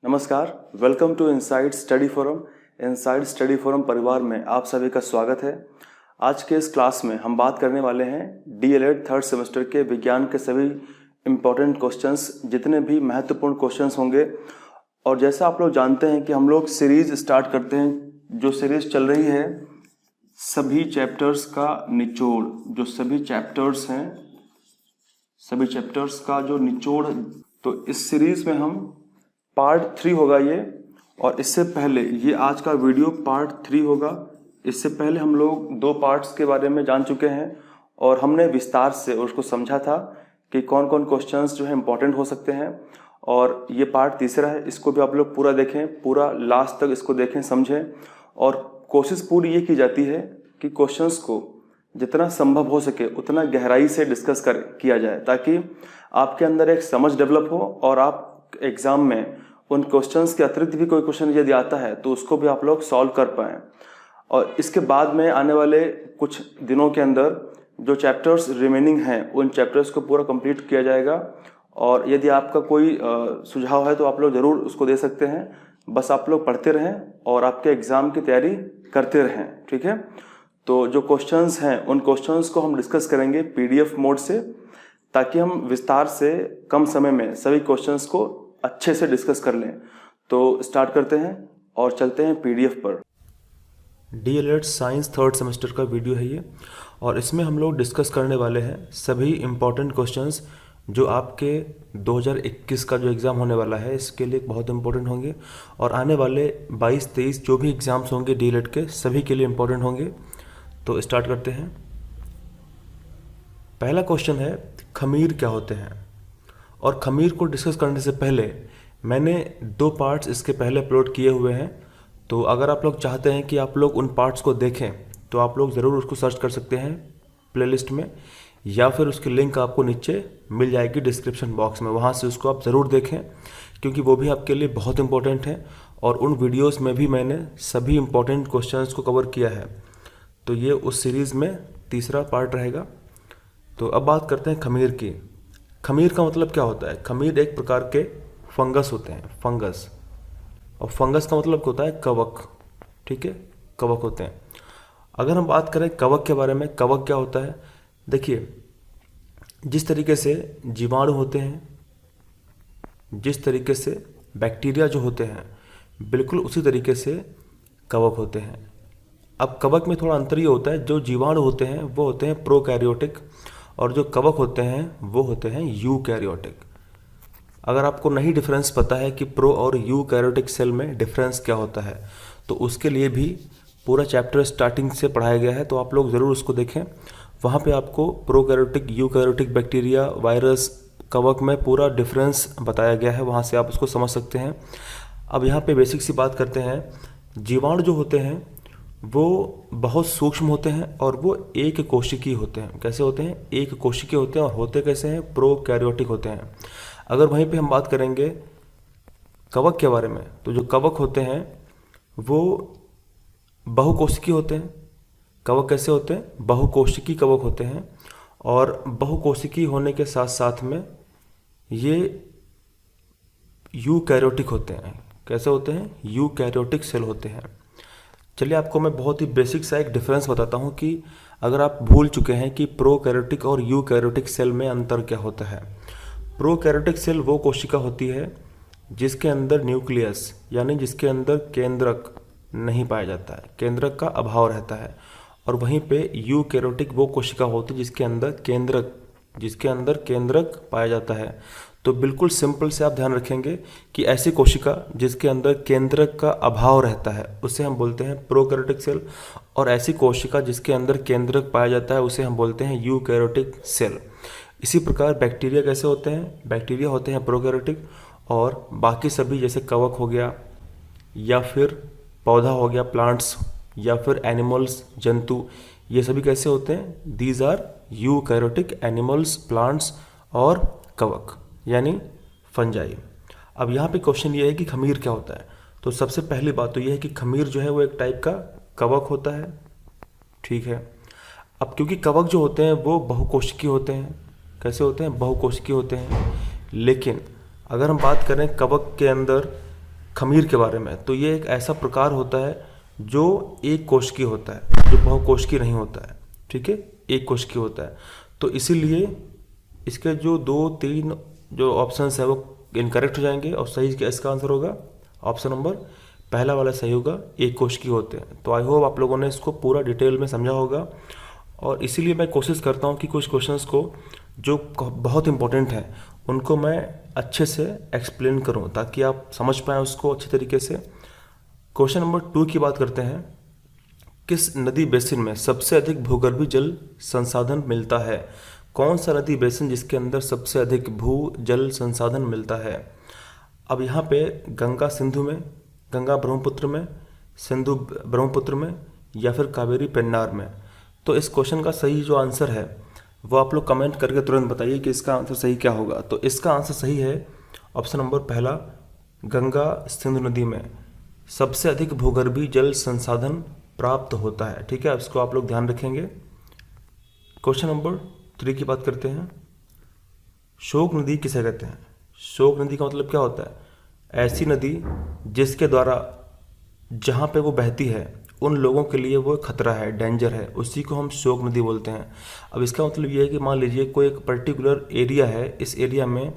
नमस्कार, welcome to Inside Study Forum. Inside Study Forum परिवार में आप सभी का स्वागत है। आज के इस क्लास में हम बात करने वाले हैं डीएलएड थर्ड सेमेस्टर के विज्ञान के सभी इम्पोर्टेंट क्वेश्चंस, जितने भी महत्वपूर्ण क्वेश्चंस होंगे। और जैसा आप लोग जानते हैं कि हम लोग सीरीज स्टार्ट करते हैं, जो सीरीज चल रही है सभी चैप्टर्स का निचोड़। जो सभी चैप्टर्स हैं, सभी चैप्टर्स का जो निचोड़, तो इस सीरीज में हम पार्ट 3 होगा ये। और इससे पहले ये आज का वीडियो पार्ट 3 होगा। इससे पहले हम लोग 2 पार्ट्स के बारे में जान चुके हैं और हमने विस्तार से उसको समझा था कि कौन कौन क्वेश्चंस जो है इंपॉर्टेंट हो सकते हैं। और ये पार्ट तीसरा है, इसको भी आप लोग पूरा देखें, पूरा लास्ट तक इसको देखें, समझें। और कोशिश पूरी ये की जाती है कि क्वेश्चंस को जितना संभव हो सके उतना गहराई से डिस्कस किया जाए, ताकि आपके अंदर एक समझ डेवलप हो और आप एग्जाम में उन क्वेश्चंस के अतिरिक्त भी कोई क्वेश्चन यदि आता है तो उसको भी आप लोग सॉल्व कर पाएँ। और इसके बाद में आने वाले कुछ दिनों के अंदर जो चैप्टर्स रिमेनिंग हैं उन चैप्टर्स को पूरा कंप्लीट किया जाएगा। और यदि आपका कोई सुझाव है तो आप लोग ज़रूर उसको दे सकते हैं। बस आप लोग पढ़ते रहें और आपके एग्ज़ाम की तैयारी करते रहें, ठीक है। तो जो क्वेश्चंस हैं उन क्वेश्चंस को हम डिस्कस करेंगे पीडीएफ मोड से, ताकि हम विस्तार से कम समय में सभी क्वेश्चंस को अच्छे से डिस्कस कर लें। तो स्टार्ट करते हैं और चलते हैं पीडीएफ पर। डीएलएड साइंस थर्ड सेमेस्टर का वीडियो है ये, और इसमें हम लोग डिस्कस करने वाले हैं सभी इम्पॉर्टेंट क्वेश्चंस जो आपके 2021 का जो एग्ज़ाम होने वाला है इसके लिए बहुत इम्पोर्टेंट होंगे। और आने वाले 22-23 जो भी एग्ज़ाम्स होंगे डीएलएड के, सभी के लिए इम्पोर्टेंट होंगे। तो स्टार्ट करते हैं। पहला क्वेश्चन है, खमीर क्या होते हैं। और खमीर को डिस्कस करने से पहले मैंने 2 पार्ट्स इसके पहले अपलोड किए हुए हैं। तो अगर आप लोग चाहते हैं कि आप लोग उन पार्ट्स को देखें तो आप लोग ज़रूर उसको सर्च कर सकते हैं प्लेलिस्ट में, या फिर उसकी लिंक आपको नीचे मिल जाएगी डिस्क्रिप्शन बॉक्स में। वहाँ से उसको आप ज़रूर देखें, क्योंकि वो भी आपके लिए बहुत इंपॉर्टेंट है। और उन वीडियोस में भी मैंने सभी इंपॉर्टेंट क्वेश्चंस को कवर किया है। तो ये उस सीरीज़ में तीसरा पार्ट रहेगा। तो अब बात करते हैं खमीर की। खमीर का मतलब क्या होता है। खमीर एक प्रकार के फंगस होते हैं, फंगस। और फंगस का मतलब होता है कवक, ठीक है, कवक होते हैं। अगर हम बात करें कवक के बारे में, कवक क्या होता है, देखिए जिस तरीके से जीवाणु होते हैं, जिस तरीके से बैक्टीरिया जो होते हैं, बिल्कुल उसी तरीके से कवक होते हैं। अब कवक में थोड़ा अंतर ये होता है, जो जीवाणु होते हैं वो होते हैं प्रोकैरियोटिक, और जो कवक होते हैं वो होते हैं यूकैरियोटिक। अगर आपको नहीं डिफरेंस पता है कि प्रो और यूकैरियोटिक सेल में डिफरेंस क्या होता है, तो उसके लिए भी पूरा चैप्टर स्टार्टिंग से पढ़ाया गया है, तो आप लोग ज़रूर उसको देखें। वहाँ पे आपको प्रोकैरियोटिक, यूकैरियोटिक, बैक्टीरिया, वायरस, कवक में पूरा डिफरेंस बताया गया है, वहाँ से आप उसको समझ सकते हैं। अब यहाँ पे बेसिक सी बात करते हैं। जीवाणु जो होते हैं वो बहुत सूक्ष्म होते हैं और वो एक कोशिकीय होते हैं। कैसे होते हैं, एक कोशिकीय होते हैं। और होते कैसे हैं, प्रोकैरियोटिक होते हैं। अगर वहीं पे हम बात करेंगे कवक के बारे में, तो जो कवक होते हैं वो बहुकोशिकीय होते हैं। कवक कैसे होते हैं, बहुकोशिकीय कवक होते हैं। और बहुकोशिकीय होने के साथ साथ में ये यूकैरियोटिक होते हैं। कैसे होते हैं, यूकैरियोटिक सेल होते हैं। चलिए आपको मैं बहुत ही बेसिक सा एक डिफरेंस बताता हूँ कि अगर आप भूल चुके हैं कि प्रोकैरियोटिक और यूकैरियोटिक सेल में अंतर क्या होता है। प्रोकैरियोटिक सेल वो कोशिका होती है जिसके अंदर न्यूक्लियस, यानी जिसके अंदर केंद्रक नहीं पाया जाता है, केंद्रक का अभाव रहता है। और वहीं पे यूकैरियोटिक वो कोशिका होती है जिसके अंदर केंद्रक पाया जाता है। तो बिल्कुल सिंपल से आप ध्यान रखेंगे कि ऐसी कोशिका जिसके अंदर केंद्रक का अभाव रहता है उसे हम बोलते हैं प्रोकैरियोटिक सेल, और ऐसी कोशिका जिसके अंदर केंद्रक पाया जाता है उसे हम बोलते हैं यूकैरियोटिक सेल। इसी प्रकार बैक्टीरिया कैसे होते हैं, बैक्टीरिया होते हैं प्रोकैरियोटिक, और बाकी सभी जैसे कवक हो गया, या फिर पौधा हो गया, प्लांट्स, या फिर एनिमल्स, जंतु, ये सभी कैसे होते हैं, these are eukaryotic, animals, plants और कवक यानी फंजाई। अब यहाँ पे क्वेश्चन ये है कि खमीर क्या होता है। तो सबसे पहली बात तो ये है कि खमीर जो है वो एक टाइप का कवक होता है, ठीक है। अब क्योंकि कवक जो होते हैं वो बहुकोशिकीय होते हैं। कैसे होते हैं, बहुकोशिकीय होते हैं। लेकिन अगर हम बात करें कवक के अंदर खमीर के बारे में, तो ये एक ऐसा प्रकार होता है जो एक कोशिकीय होता है, जो बहुकोशिकीय नहीं होता है, ठीक है, एक कोशिकीय होता है। तो इसीलिए इसके जो 2-3 जो ऑप्शंस है वो इनकरेक्ट हो जाएंगे और सही इसका आंसर होगा ऑप्शन नंबर पहला वाला सही होगा, एक कोशिकीय होते हैं। तो आई होप आप लोगों ने इसको पूरा डिटेल में समझा होगा, और इसीलिए मैं कोशिश करता हूँ कि कुछ क्वेश्चंस को जो बहुत इंपॉर्टेंट हैं उनको मैं अच्छे से एक्सप्लेन करूँ ताकि आप समझ पाएँ उसको अच्छे तरीके से। क्वेश्चन नंबर 2 की बात करते हैं। किस नदी बेसिन में सबसे अधिक भूगर्भीय जल संसाधन मिलता है? कौन सा नदी बेसिन जिसके अंदर सबसे अधिक भू जल संसाधन मिलता है? अब यहाँ पे गंगा सिंधु में, गंगा ब्रह्मपुत्र में, सिंधु ब्रह्मपुत्र में, या फिर कावेरी पेन्नार में? तो इस क्वेश्चन का सही जो आंसर है वो आप लोग कमेंट करके तुरंत बताइए कि इसका आंसर सही क्या होगा। तो इसका आंसर सही है ऑप्शन नंबर पहला, गंगा सिंधु नदी में सबसे अधिक भूगर्भीय जल संसाधन प्राप्त होता है, ठीक है, इसको आप लोग ध्यान रखेंगे। क्वेश्चन नंबर 3 की बात करते हैं। शोक नदी किसे कहते हैं? शोक नदी का मतलब क्या होता है? ऐसी नदी जिसके द्वारा जहाँ पे वो बहती है उन लोगों के लिए वो खतरा है, डेंजर है, उसी को हम शोक नदी बोलते हैं। अब इसका मतलब ये है कि मान लीजिए कोई एक पर्टिकुलर एरिया है, इस एरिया में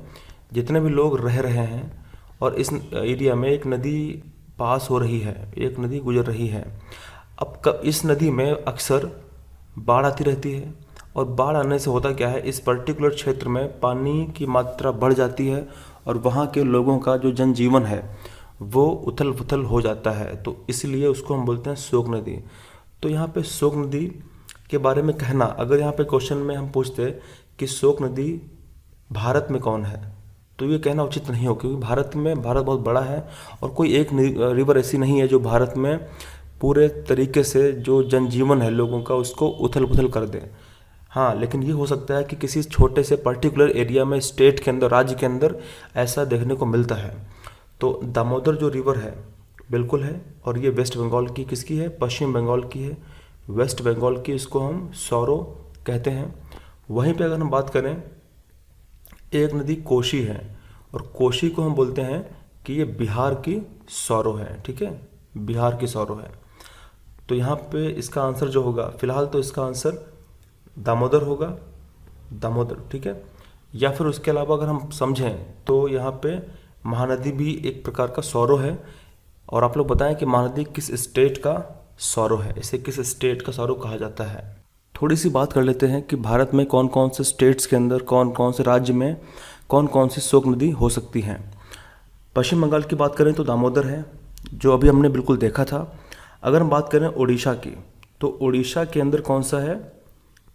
जितने भी लोग रह रहे हैं और इस एरिया में एक नदी पास हो रही है, एक नदी गुजर रही है। अब इस नदी में अक्सर बाढ़ आती रहती है, और बाढ़ आने से होता क्या है, इस पर्टिकुलर क्षेत्र में पानी की मात्रा बढ़ जाती है और वहाँ के लोगों का जो जनजीवन है वो उथल पुथल हो जाता है। तो इसलिए उसको हम बोलते हैं शोक नदी। तो यहाँ पे शोक नदी के बारे में कहना, अगर यहाँ पे क्वेश्चन में हम पूछते कि शोक नदी भारत में कौन है, तो ये कहना उचित नहीं हो, क्योंकि भारत बहुत बड़ा है और कोई एक रिवर ऐसी नहीं है जो भारत में पूरे तरीके से जो जनजीवन है लोगों का उसको उथल पुथल कर दे। हाँ, लेकिन ये हो सकता है कि किसी छोटे से पर्टिकुलर एरिया में, स्टेट के अंदर, राज्य के अंदर ऐसा देखने को मिलता है। तो दामोदर जो रिवर है बिल्कुल है, और ये वेस्ट बंगाल की किसकी है? पश्चिम बंगाल की है, वेस्ट बंगाल की, इसको हम सौरो कहते हैं। वहीं पे अगर हम बात करें, एक नदी कोशी है, और कोशी को हम बोलते हैं कि ये बिहार की सौरो है, ठीक है, बिहार की सौरो है। तो यहाँ पे इसका आंसर जो होगा, फिलहाल तो इसका आंसर दामोदर होगा, दामोदर, ठीक है। या फिर उसके अलावा अगर हम समझें तो यहाँ पे महानदी भी एक प्रकार का सौरो है, और आप लोग बताएं कि महानदी किस स्टेट का सौरो है, इसे किस स्टेट का सौरो कहा जाता है। थोड़ी सी बात कर लेते हैं कि भारत में कौन कौन से स्टेट्स के अंदर, कौन कौन से राज्य में कौन कौन सी शोक नदी हो सकती हैं। पश्चिम बंगाल की बात करें तो दामोदर है, जो अभी हमने बिल्कुल देखा था। अगर हम बात करें उड़ीसा की, तो उड़ीसा के अंदर कौन सा है?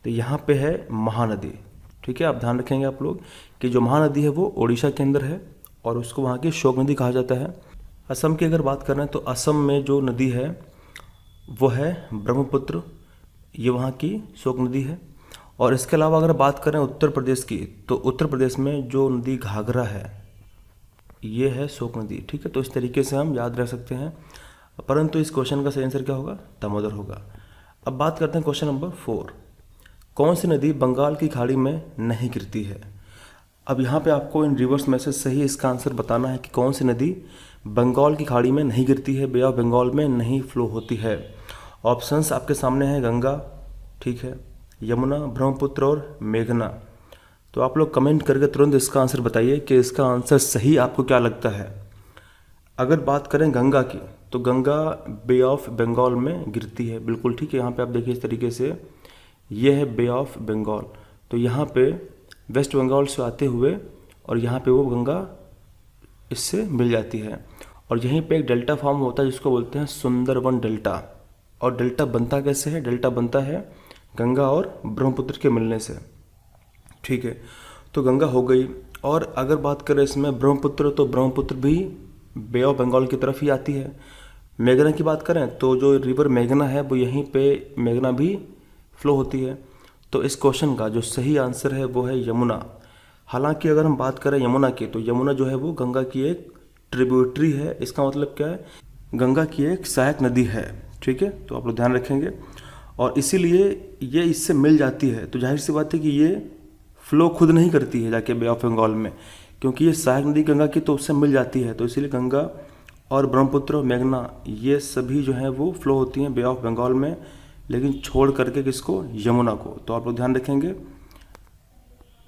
तो यहाँ पे है महानदी, ठीक है। आप ध्यान रखेंगे आप लोग कि जो महानदी है वो उड़ीसा के अंदर है, और उसको वहाँ की शोक नदी कहा जाता है। असम की अगर बात करें तो असम में जो नदी है वो है ब्रह्मपुत्र, ये वहाँ की शोक नदी है। और इसके अलावा अगर बात करें उत्तर प्रदेश की, तो उत्तर प्रदेश में जो नदी घाघरा है ये है शोक नदी, ठीक है। तो इस तरीके से हम याद रख सकते हैं, परंतु इस क्वेश्चन का सही आंसर क्या होगा? दामोदर होगा। अब बात करते हैं क्वेश्चन नंबर 4। कौन सी नदी बंगाल की खाड़ी में नहीं गिरती है? अब यहाँ पे आपको इन रिवर्स में से सही इसका आंसर बताना है कि कौन सी नदी बंगाल की खाड़ी में नहीं गिरती है, बे ऑफ बंगाल में नहीं फ्लो होती है। ऑप्शंस आपके सामने हैं, गंगा, ठीक है, यमुना, ब्रह्मपुत्र और मेघना। तो आप लोग कमेंट करके तुरंत इसका आंसर बताइए कि इसका आंसर सही आपको क्या लगता है। अगर बात करें गंगा की, तो गंगा बे ऑफ बंगाल में गिरती है, बिल्कुल ठीक है। यहाँ पे आप देखिए इस तरीके से, ये है बे ऑफ बंगाल, तो यहाँ पे वेस्ट बंगाल से आते हुए और यहाँ पे वो गंगा इससे मिल जाती है, और यहीं पे एक डेल्टा फॉर्म होता है जिसको बोलते हैं सुंदरवन डेल्टा। और डेल्टा बनता कैसे है? डेल्टा बनता है गंगा और ब्रह्मपुत्र के मिलने से, ठीक है। तो गंगा हो गई, और अगर बात करें इसमें ब्रह्मपुत्र, तो ब्रह्मपुत्र भी बे ऑफ बंगाल की तरफ ही आती है। मेघना की बात करें तो जो रिवर मेघना है वो यहीं पे मेघना भी फ्लो होती है। तो इस क्वेश्चन का जो सही आंसर है वो है यमुना। हालांकि अगर हम बात करें यमुना की, तो यमुना जो है वो गंगा की एक ट्रिब्यूटरी है। इसका मतलब क्या है? गंगा की एक सहायक नदी है, ठीक है। तो आप लोग ध्यान रखेंगे, और इसीलिए ये इससे मिल जाती है। तो जाहिर सी बात है कि ये फ्लो खुद नहीं करती है जाके बे ऑफ बंगाल में, क्योंकि ये सहायक नदी गंगा की, तो उससे मिल जाती है। तो इसीलिए गंगा और ब्रह्मपुत्र और मेघना ये सभी जो हैं वो फ्लो होती हैं बे ऑफ बंगाल में, लेकिन छोड़ करके किसको, यमुना को। तो आप लोग ध्यान रखेंगे।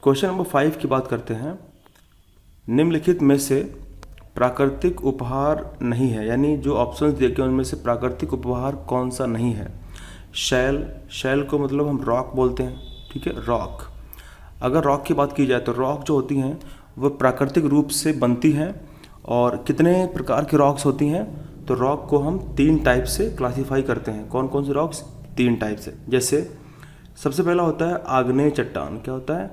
क्वेश्चन नंबर 5 की बात करते हैं। निम्नलिखित में से प्राकृतिक उपहार नहीं है, यानी जो ऑप्शंस दिए गए उनमें से प्राकृतिक उपहार कौन सा नहीं है। शैल को मतलब हम रॉक बोलते हैं, ठीक है, रॉक। अगर रॉक की बात की जाए तो रॉक जो होती हैं वो प्राकृतिक रूप से बनती हैं। और कितने प्रकार की रॉक्स होती हैं, तो रॉक को हम 3 टाइप से क्लासीफाई करते हैं। कौन कौन से रॉक्स, 3 टाइप से। जैसे सबसे पहला होता है आग्नेय चट्टान। क्या होता है,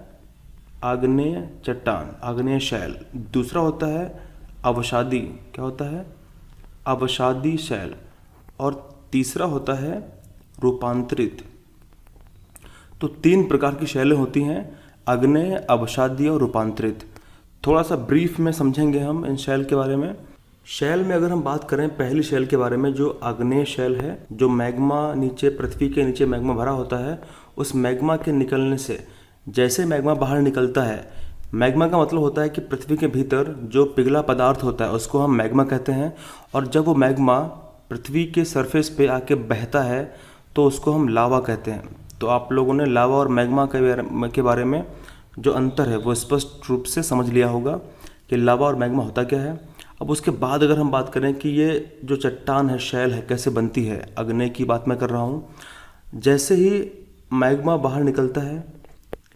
आग्नेय चट्टान, आग्नेय शैल। दूसरा होता है अवसादी। क्या होता है, अवसादी शैल। और तीसरा होता है रूपांतरित। तो 3 प्रकार की शैलें होती हैं, आग्नेय, अवसादी और रूपांतरित। थोड़ा सा ब्रीफ में समझेंगे हम इन शैल के बारे में। शैल में अगर हम बात करें पहली शैल के बारे में, जो आग्नेय शैल है, जो मैग्मा नीचे, पृथ्वी के नीचे मैग्मा भरा होता है, उस मैग्मा के निकलने से, जैसे मैग्मा बाहर निकलता है, मैग्मा का मतलब होता है कि पृथ्वी के भीतर जो पिघला पदार्थ होता है उसको हम मैग्मा कहते हैं। और जब वो मैग्मा पृथ्वी के सरफेस पे आके बहता है तो उसको हम लावा कहते हैं। तो आप लोगों ने लावा और मैग्मा के बारे में जो अंतर है वो स्पष्ट रूप से समझ लिया होगा कि लावा और मैग्मा होता क्या है। अब उसके बाद अगर हम बात करें कि ये जो चट्टान है, शैल है, कैसे बनती है, आग्नेय की बात मैं कर रहा हूँ। जैसे ही मैग्मा बाहर निकलता है,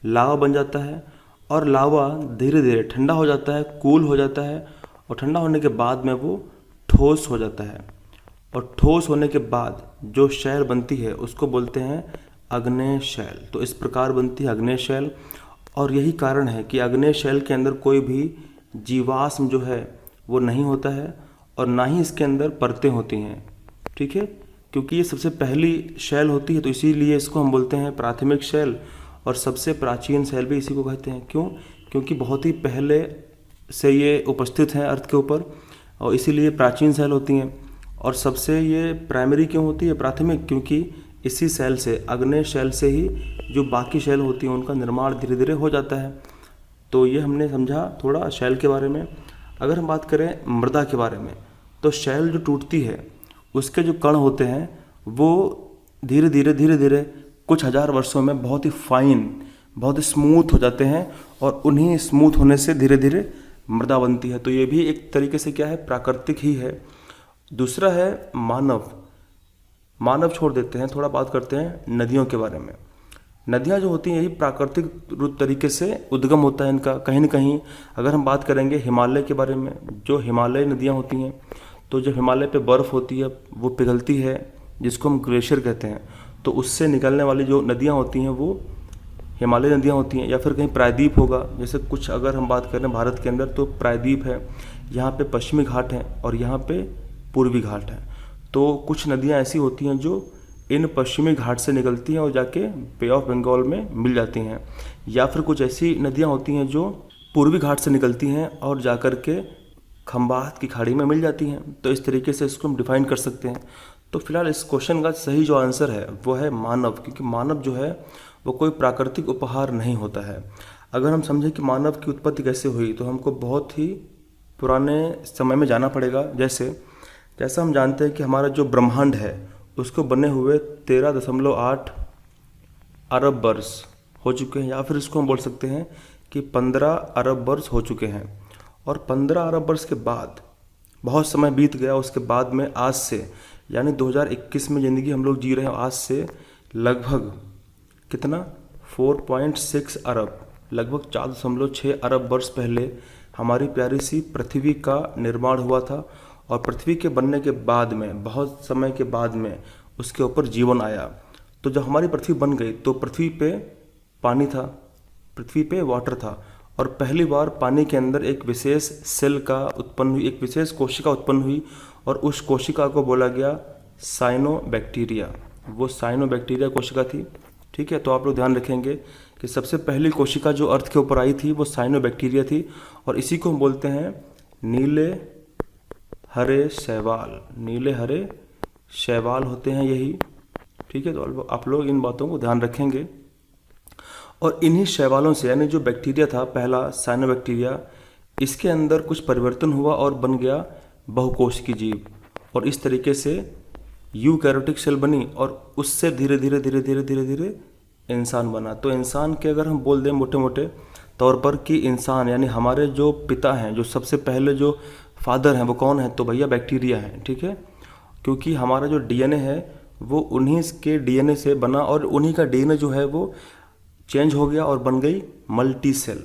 लावा बन जाता है, और लावा धीरे धीरे ठंडा हो जाता है, कूल हो जाता है, और ठंडा होने के बाद में वो ठोस हो जाता है। और ठोस होने के बाद जो शैल बनती है उसको बोलते हैं आग्नेय शैल। तो इस प्रकार बनती है आग्नेय शैल। और यही कारण है कि आग्नेय शैल के अंदर कोई भी जीवाश्म जो है वो नहीं होता है, और ना ही इसके अंदर परतें होती हैं, ठीक है, क्योंकि ये सबसे पहली शैल होती है। तो इसीलिए इसको हम बोलते हैं प्राथमिक शैल, और सबसे प्राचीन शैल भी इसी को कहते हैं। क्यों, क्योंकि बहुत ही पहले से ये उपस्थित हैं अर्थ के ऊपर, और इसीलिए प्राचीन शैल होती हैं। और सबसे ये प्राइमरी क्यों होती है, प्राथमिक, क्योंकि इसी शैल से, आग्नेय शैल से ही जो बाकी शैल होती हैं उनका निर्माण धीरे धीरे हो जाता है। तो ये हमने समझा थोड़ा शैल के बारे में। अगर हम बात करें मृदा के बारे में, तो शैल जो टूटती है उसके जो कण होते हैं वो धीरे धीरे कुछ हज़ार वर्षों में बहुत ही फाइन, बहुत ही स्मूथ हो जाते हैं, और उन्हीं स्मूथ होने से धीरे धीरे मृदा बनती है। तो ये भी एक तरीके से क्या है, प्राकृतिक ही है। दूसरा है मानव छोड़ देते हैं, थोड़ा बात करते हैं नदियों के बारे में। नदियाँ जो होती हैं यही प्राकृतिक तरीके से उद्गम होता है इनका कहीं ना कहीं। अगर हम बात करेंगे हिमालय के बारे में, जो हिमालय नदियाँ होती हैं, तो जब हिमालय पे बर्फ़ होती है वो पिघलती है, जिसको हम ग्लेशियर कहते हैं, तो उससे निकलने वाली जो नदियाँ होती हैं वो हिमालय नदियाँ होती हैं। या फिर कहीं प्रायद्वीप होगा, जैसे कुछ अगर हम बात करें भारत के अंदर तो प्रायद्वीप है, यहाँ पे पश्चिमी घाट हैं और यहाँ पे पूर्वी घाट हैं। तो कुछ नदियाँ ऐसी होती हैं जो इन पश्चिमी घाट से निकलती हैं और जाके बे ऑफ बंगाल में मिल जाती हैं। या फिर कुछ ऐसी नदियाँ होती हैं जो पूर्वी घाट से निकलती हैं और जाकर के खंबात की खाड़ी में मिल जाती हैं। तो इस तरीके से इसको हम डिफाइन कर सकते हैं। तो फिलहाल इस क्वेश्चन का सही जो आंसर है वो है मानव, क्योंकि मानव जो है वो कोई प्राकृतिक उपहार नहीं होता है। अगर हम समझें कि मानव की उत्पत्ति कैसे हुई तो हमको बहुत ही पुराने समय में जाना पड़ेगा। जैसा हम जानते हैं कि हमारा जो ब्रह्मांड है उसको बने हुए 13.8 अरब वर्ष हो चुके हैं, या फिर इसको हम बोल सकते हैं कि 15 अरब वर्ष हो चुके हैं। और 15 अरब वर्ष के बाद बहुत समय बीत गया। उसके बाद में आज से, यानी 2021 में ज़िंदगी हम लोग जी रहे हैं, आज से लगभग कितना 4.6 अरब, लगभग 4.6 अरब वर्ष पहले हमारी प्यारी सी पृथ्वी का निर्माण हुआ था। और पृथ्वी के बनने के बाद में, बहुत समय के बाद में उसके ऊपर जीवन आया। तो जब हमारी पृथ्वी बन गई तो पृथ्वी पे पानी था, पृथ्वी पे वाटर था, और पहली बार पानी के अंदर एक विशेष सेल का उत्पन्न हुई, एक विशेष कोशिका उत्पन्न हुई, और उस कोशिका को बोला गया साइनोबैक्टीरिया। वो साइनोबैक्टीरिया कोशिका थी, ठीक है। तो आप लोग ध्यान रखेंगे कि सबसे पहली कोशिका जो अर्थ के ऊपर आई थी वो साइनोबैक्टीरिया थी, और इसी को हम बोलते हैं नीले हरे शैवाल। नीले हरे शैवाल होते हैं यही, ठीक है। तो आप लोग इन बातों को ध्यान रखेंगे। और इन्हीं शैवालों से, यानी जो बैक्टीरिया था पहला साइनोबैक्टीरिया, इसके अंदर कुछ परिवर्तन हुआ और बन गया बहुकोशिकी जीव, और इस तरीके से यूकैरियोटिक सेल बनी और उससे धीरे धीरे धीरे धीरे धीरे धीरे इंसान बना। तो इंसान के अगर हम बोल दें मोटे मोटे तौर पर कि इंसान यानी हमारे जो पिता हैं, जो सबसे पहले जो फादर हैं वो कौन है, तो भैया बैक्टीरिया हैं, ठीक है। क्योंकि हमारा जो डीएनए है वो उन्हीं के डीएनए से बना और उन्हीं का डीएनए जो है वो चेंज हो गया और बन गई मल्टी सेल।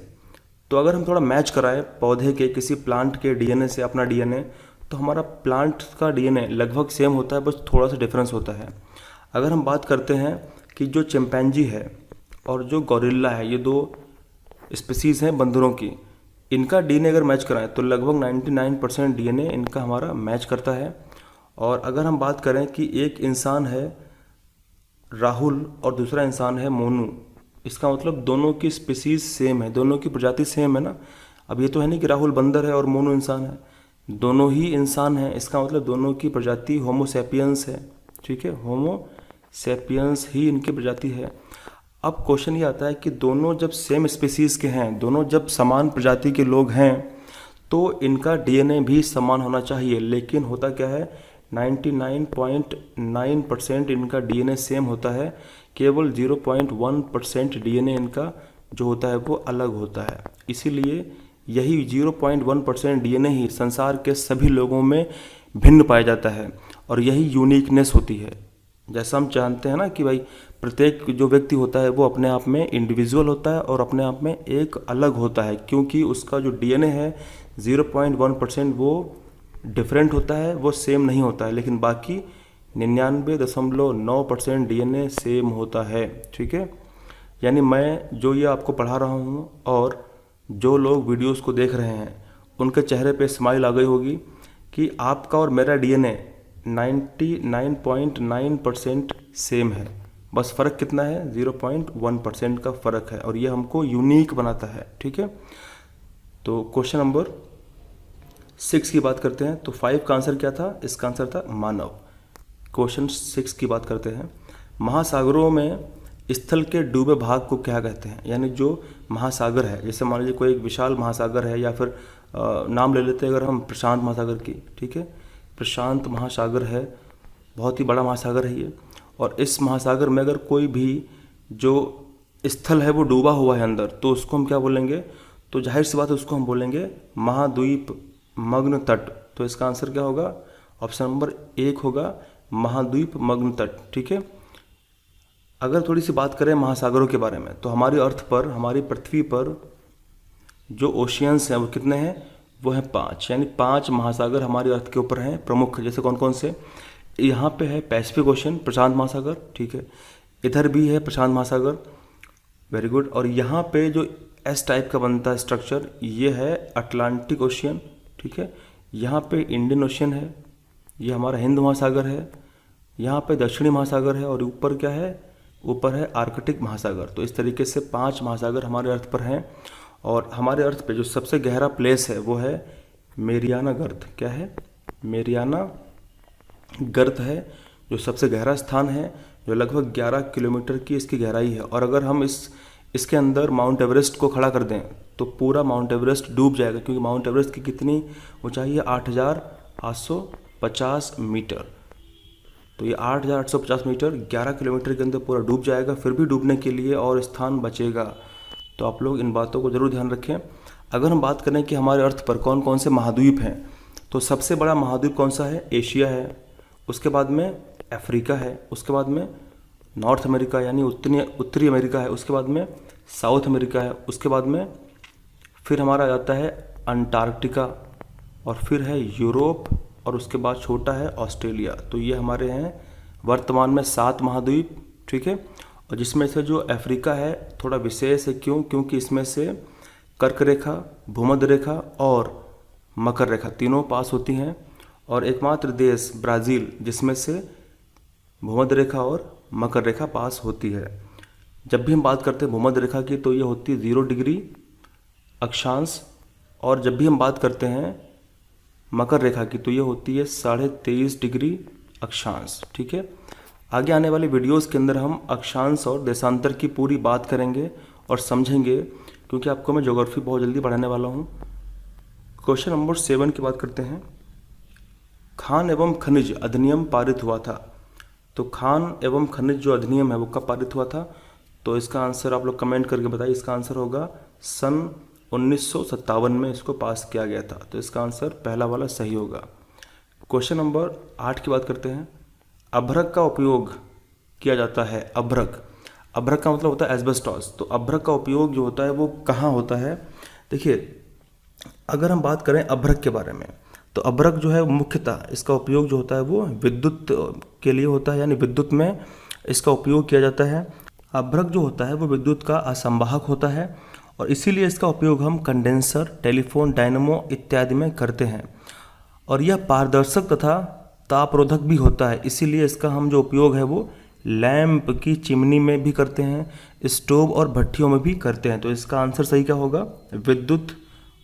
तो अगर हम थोड़ा मैच कराएं पौधे के किसी प्लांट के डीएनए से अपना डीएनए, तो हमारा प्लांट का डीएनए लगभग सेम होता है, बस थोड़ा सा डिफरेंस होता है। अगर हम बात करते हैं कि जो चिंपैंजी है और जो गौरिल्ला है, ये दो स्पीसीज़ हैं बंदरों की, इनका डीएनए अगर मैच कराएं तो लगभग 99% डीएनए इनका हमारा मैच करता है। और अगर हम बात करें कि एक इंसान है राहुल और दूसरा इंसान है मोनू, इसका मतलब दोनों की स्पीसीज़ सेम है, दोनों की प्रजाति सेम है ना। अब ये तो है नहीं कि राहुल बंदर है और मोनू इंसान है, दोनों ही इंसान हैं, इसका मतलब दोनों की प्रजाति होमो सैपियंस है, ठीक है। होमो सैपियंस ही इनकी प्रजाति है। अब क्वेश्चन ये आता है कि दोनों जब सेम स्पीसीज़ के हैं, दोनों जब समान प्रजाति के लोग हैं, तो इनका डीएनए भी समान होना चाहिए। लेकिन होता क्या है, 99.9% इनका डीएनए सेम होता है, केवल 0.1% डीएनए इनका जो होता है वो अलग होता है। इसीलिए यही 0.1% डीएनए ही संसार के सभी लोगों में भिन्न पाया जाता है और यही यूनिकनेस होती है। जैसा हम जानते हैं ना कि भाई प्रत्येक जो व्यक्ति होता है वो अपने आप में इंडिविजुअल होता है और अपने आप में एक अलग होता है, क्योंकि उसका जो डीएनए है 0.1% वो डिफरेंट होता है, वो सेम नहीं होता है, लेकिन बाकी 99.9% डीएनए सेम होता है, ठीक है। यानी मैं जो ये आपको पढ़ा रहा हूँ और जो लोग वीडियोस को देख रहे हैं उनके चेहरे पे स्माइल आ गई होगी कि आपका और मेरा डीएनए 99.9% सेम है, बस फ़र्क कितना है, 0.1% का फ़र्क है, और ये हमको यूनिक बनाता है, ठीक है। तो क्वेश्चन नंबर 6 की बात करते हैं। तो 5 का आंसर क्या था, इसका आंसर था मानव। क्वेश्चन 6 की बात करते हैं। महासागरों में स्थल के डूबे भाग को क्या कहते हैं, यानी जो महासागर है, जैसे मान लीजिए कोई एक विशाल महासागर है, या फिर नाम ले लेते हैं अगर हम प्रशांत महासागर की, ठीक है। प्रशांत महासागर है, बहुत ही बड़ा महासागर है ये, और इस महासागर में अगर कोई भी जो स्थल है वो डूबा हुआ है अंदर, तो उसको हम क्या बोलेंगे, तो जाहिर सी बात है उसको हम बोलेंगे महाद्वीप मग्न तट। तो इसका आंसर क्या होगा, ऑप्शन नंबर 1 होगा महाद्वीप मग्न तट, ठीक है। अगर थोड़ी सी बात करें महासागरों के बारे में, तो हमारी अर्थ पर, हमारी पृथ्वी पर जो ओशियंस हैं वो कितने हैं, वो हैं 5, यानी 5 महासागर हमारी अर्थ के ऊपर हैं प्रमुख। जैसे कौन कौन से, यहाँ पे है पैसिफिक ओशन प्रशांत महासागर, ठीक है, इधर भी है प्रशांत महासागर, वेरी गुड, और यहाँ पे जो एस टाइप का बनता है स्ट्रक्चर, ये है अटलांटिक ओशियन, ठीक है। यहाँ पे इंडियन ओशियन है, ये हमारा हिंद महासागर है, यहाँ पे दक्षिणी महासागर है, और ऊपर क्या है, ऊपर है आर्कटिक महासागर। तो इस तरीके से 5 महासागर हमारे अर्थ पर हैं, और हमारे अर्थ पे जो सबसे गहरा प्लेस है वो है मेरियाना गर्त। क्या है, मेरियाना गर्त है जो सबसे गहरा स्थान है, जो लगभग 11 किलोमीटर की इसकी गहराई है। और अगर हम इसके अंदर माउंट एवरेस्ट को खड़ा कर दें तो पूरा माउंट एवरेस्ट डूब जाएगा, क्योंकि माउंट एवरेस्ट की कितनी ऊंचाई है, 8,850 मीटर। तो ये 8,850 मीटर 11 किलोमीटर के अंदर पूरा डूब जाएगा, फिर भी डूबने के लिए और स्थान बचेगा। तो आप लोग इन बातों को ज़रूर ध्यान रखें। अगर हम बात करें कि हमारे अर्थ पर कौन कौन से महाद्वीप हैं, तो सबसे बड़ा महाद्वीप कौन सा है, एशिया है, उसके बाद में अफ्रीका है, उसके बाद में नॉर्थ अमेरिका यानी उत्तरी अमेरिका है, उसके बाद में साउथ अमेरिका है, उसके बाद में फिर हमारा आ जाता है अंटार्कटिका, और फिर है यूरोप, और उसके बाद छोटा है ऑस्ट्रेलिया। तो ये हमारे हैं वर्तमान में 7 महाद्वीप, ठीक है। और जिसमें से जो अफ्रीका है थोड़ा विशेष है, क्यों, क्योंकि इसमें से कर्क रेखा, भूमध्य रेखा और मकर रेखा तीनों पास होती हैं, और एकमात्र देश ब्राज़ील जिसमें से भूमध्य रेखा और मकर रेखा पास होती है। जब भी हम बात करते हैं भूमध्य रेखा की तो ये होती है 0 डिग्री अक्षांश, और जब भी हम बात करते हैं मकर रेखा की तो ये होती है 23.5 डिग्री अक्षांश, ठीक है। आगे आने वाले वीडियोस के अंदर हम अक्षांश और देशांतर की पूरी बात करेंगे और समझेंगे, क्योंकि आपको मैं ज्योग्राफी बहुत जल्दी पढ़ाने वाला हूँ। क्वेश्चन नंबर 7 की बात करते हैं। खान एवं खनिज अधिनियम पारित हुआ था? तो खान एवं खनिज जो अधिनियम है वो कब पारित हुआ था? तो इसका आंसर आप लोग कमेंट करके बताइए। इसका आंसर होगा सन 1957 में इसको पास किया गया था। तो इसका आंसर पहला वाला सही होगा। क्वेश्चन नंबर 8 की बात करते हैं। अभ्रक का उपयोग किया जाता है। अभ्रक, अभ्रक का मतलब होता है एस्बेस्टॉस। तो अभ्रक का उपयोग जो होता है वो कहाँ होता है? देखिए, अगर हम बात करें अभ्रक के बारे में, तो अभ्रक जो है मुख्यतः इसका उपयोग जो होता है वो विद्युत के लिए होता है, यानी विद्युत में इसका उपयोग किया जाता है। अभ्रक जो होता है वो विद्युत का असंवाहक होता है और इसीलिए इसका उपयोग हम कंडेंसर, टेलीफोन, डायनेमो इत्यादि में करते हैं। और यह पारदर्शक तथा तापरोधक भी होता है, इसीलिए इसका हम जो उपयोग है वो लैंप की चिमनी में भी करते हैं, स्टोव और भट्टियों में भी करते हैं। तो इसका आंसर सही क्या होगा? विद्युत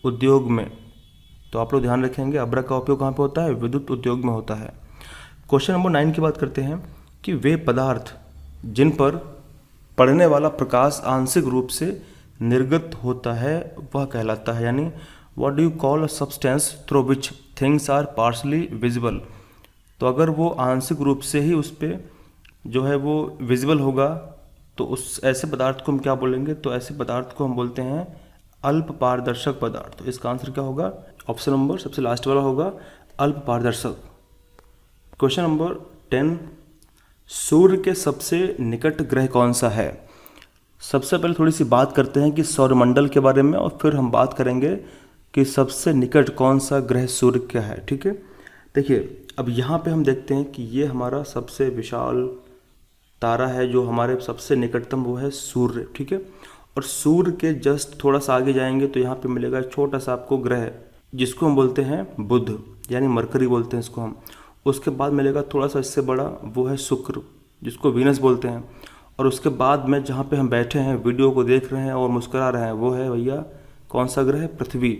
उद्योग में। तो आप लोग ध्यान रखेंगे, अभ्रक का उपयोग कहाँ पे होता है? विद्युत उद्योग में होता है। क्वेश्चन नंबर 9 की बात करते हैं कि वे पदार्थ जिन पर पड़ने वाला प्रकाश आंशिक रूप से निर्गत होता है वह कहलाता है, यानी what do you call a substance through which things are partially visible. तो अगर वो आंशिक रूप से ही उस पर जो है वो विजिबल होगा तो उस ऐसे पदार्थ को हम क्या बोलेंगे? तो ऐसे पदार्थ को हम बोलते हैं अल्प पारदर्शक पदार्थ। तो इसका आंसर क्या होगा? ऑप्शन नंबर सबसे लास्ट वाला होगा, अल्प पारदर्शक। क्वेश्चन नंबर 10, सूर्य के सबसे निकट ग्रह कौन सा है? सबसे पहले थोड़ी सी बात करते हैं कि सौरमंडल के बारे में और फिर हम बात करेंगे कि सबसे निकट कौन सा ग्रह सूर्य का है। ठीक है, देखिए अब यहाँ पे हम देखते हैं कि ये हमारा सबसे विशाल तारा है जो हमारे सबसे निकटतम, वो है सूर्य। ठीक है, और सूर्य के जस्ट थोड़ा सा आगे जाएंगे तो यहाँ पे मिलेगा छोटा सा आपको ग्रह जिसको हम बोलते हैं बुध, यानी मरकरी बोलते हैं इसको हम। उसके बाद मिलेगा थोड़ा सा इससे बड़ा, वो है शुक्र जिसको वीनस बोलते हैं। और उसके बाद में जहाँ पे हम बैठे हैं, वीडियो को देख रहे हैं और मुस्कुरा रहे हैं, वो है भैया कौन सा ग्रह? पृथ्वी,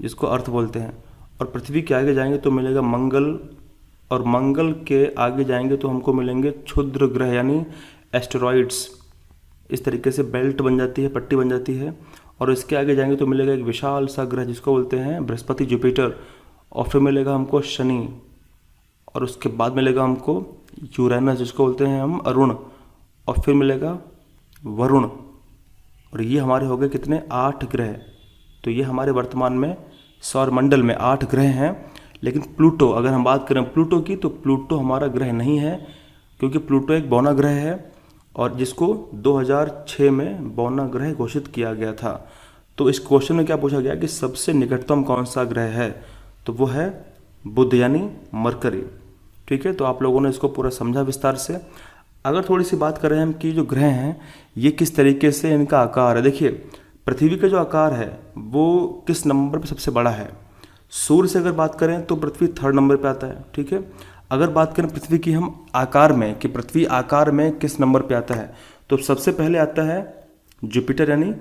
जिसको अर्थ बोलते हैं। और पृथ्वी के आगे जाएंगे तो मिलेगा मंगल, और मंगल के आगे जाएंगे तो हमको मिलेंगे क्षुद्र ग्रह यानी एस्टेरॉइड्स। इस तरीके से बेल्ट बन जाती है, पट्टी बन जाती है। और इसके आगे जाएंगे तो मिलेगा एक विशाल सा ग्रह जिसको बोलते हैं बृहस्पति, जुपिटर। और फिर मिलेगा हमको शनि, और उसके बाद मिलेगा हमको यूरेनस जिसको बोलते हैं हम अरुण, और फिर मिलेगा वरुण। और ये हमारे हो गए कितने? 8 ग्रह। तो ये हमारे वर्तमान में सौरमंडल में 8 ग्रह हैं। लेकिन प्लूटो, अगर हम बात करें प्लूटो की, तो प्लूटो हमारा ग्रह नहीं है, क्योंकि प्लूटो एक बौना ग्रह है और जिसको 2006 में बौना ग्रह घोषित किया गया था। तो इस क्वेश्चन में क्या पूछा गया कि सबसे निकटतम कौन सा ग्रह है? तो वो है बुध यानी मरकरी। ठीक है, तो आप लोगों ने इसको पूरा समझा विस्तार से। अगर थोड़ी सी बात करें हम कि जो ग्रह हैं ये किस तरीके से इनका आकार है, देखिए पृथ्वी का जो आकार है वो किस नंबर पे सबसे बड़ा है? सूर्य से अगर बात करें तो पृथ्वी 3rd नंबर पे आता है। ठीक है, अगर बात करें पृथ्वी की हम आकार में कि पृथ्वी आकार में किस नंबर पे आता है, तो सबसे पहले आता है जुपिटर यानी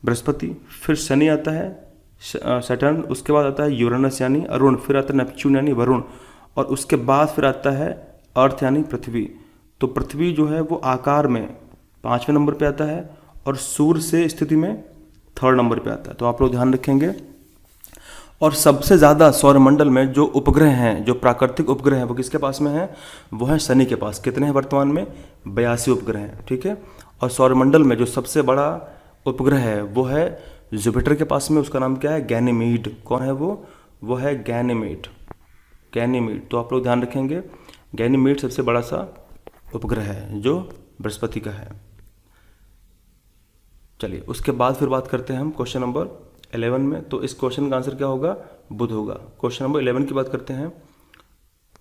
बृहस्पति, फिर शनि आता है सैटर्न, उसके बाद आता है यूरेनस यानी अरुण, फिर आता है नेपच्यून यानी वरुण, और उसके बाद फिर आता है अर्थ यानी पृथ्वी। तो पृथ्वी जो है वो आकार में 5वें नंबर पे आता है और सूर्य से स्थिति में 3rd नंबर पे आता है। तो आप लोग ध्यान रखेंगे। और सबसे ज़्यादा सौरमंडल में जो उपग्रह हैं, जो प्राकृतिक उपग्रह हैं, वो किसके पास में हैं? वो है शनि के पास। कितने हैं वर्तमान में? 82 उपग्रह हैं। ठीक है, और सौरमंडल में जो सबसे बड़ा उपग्रह है वो है जुपिटर के पास में, उसका नाम क्या है? गैनीमीड। कौन है वो? वो है गैनीमीड, गैनीमीड। तो आप लोग ध्यान रखेंगे, गैनीमीड सबसे बड़ा सा उपग्रह है जो बृहस्पति का है। चलिए उसके बाद फिर बात करते हैं हम क्वेश्चन नंबर 11 में। तो इस क्वेश्चन का आंसर क्या होगा? बुध होगा। क्वेश्चन नंबर 11 की बात करते हैं।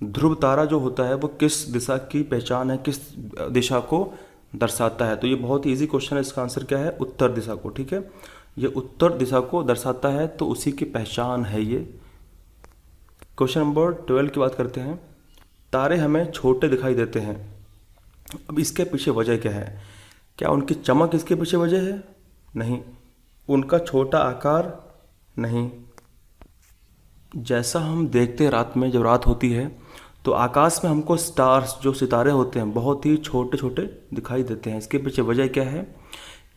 ध्रुव तारा जो होता है वो किस दिशा की पहचान है, किस दिशा को दर्शाता है? तो ये बहुत ही ईजी क्वेश्चन है। इसका आंसर क्या है? उत्तर दिशा को। ठीक है, ये उत्तर दिशा को दर्शाता है तो उसी की पहचान है ये। क्वेश्चन नंबर 12 की बात करते हैं। तारे हमें छोटे दिखाई देते हैं, अब इसके पीछे वजह क्या है? क्या उनकी चमक इसके पीछे वजह है? नहीं। उनका छोटा आकार? नहीं। जैसा हम देखते हैं रात में, जब रात होती है तो आकाश में हमको स्टार्स, जो सितारे होते हैं, बहुत ही छोटे छोटे दिखाई देते हैं। इसके पीछे वजह क्या है?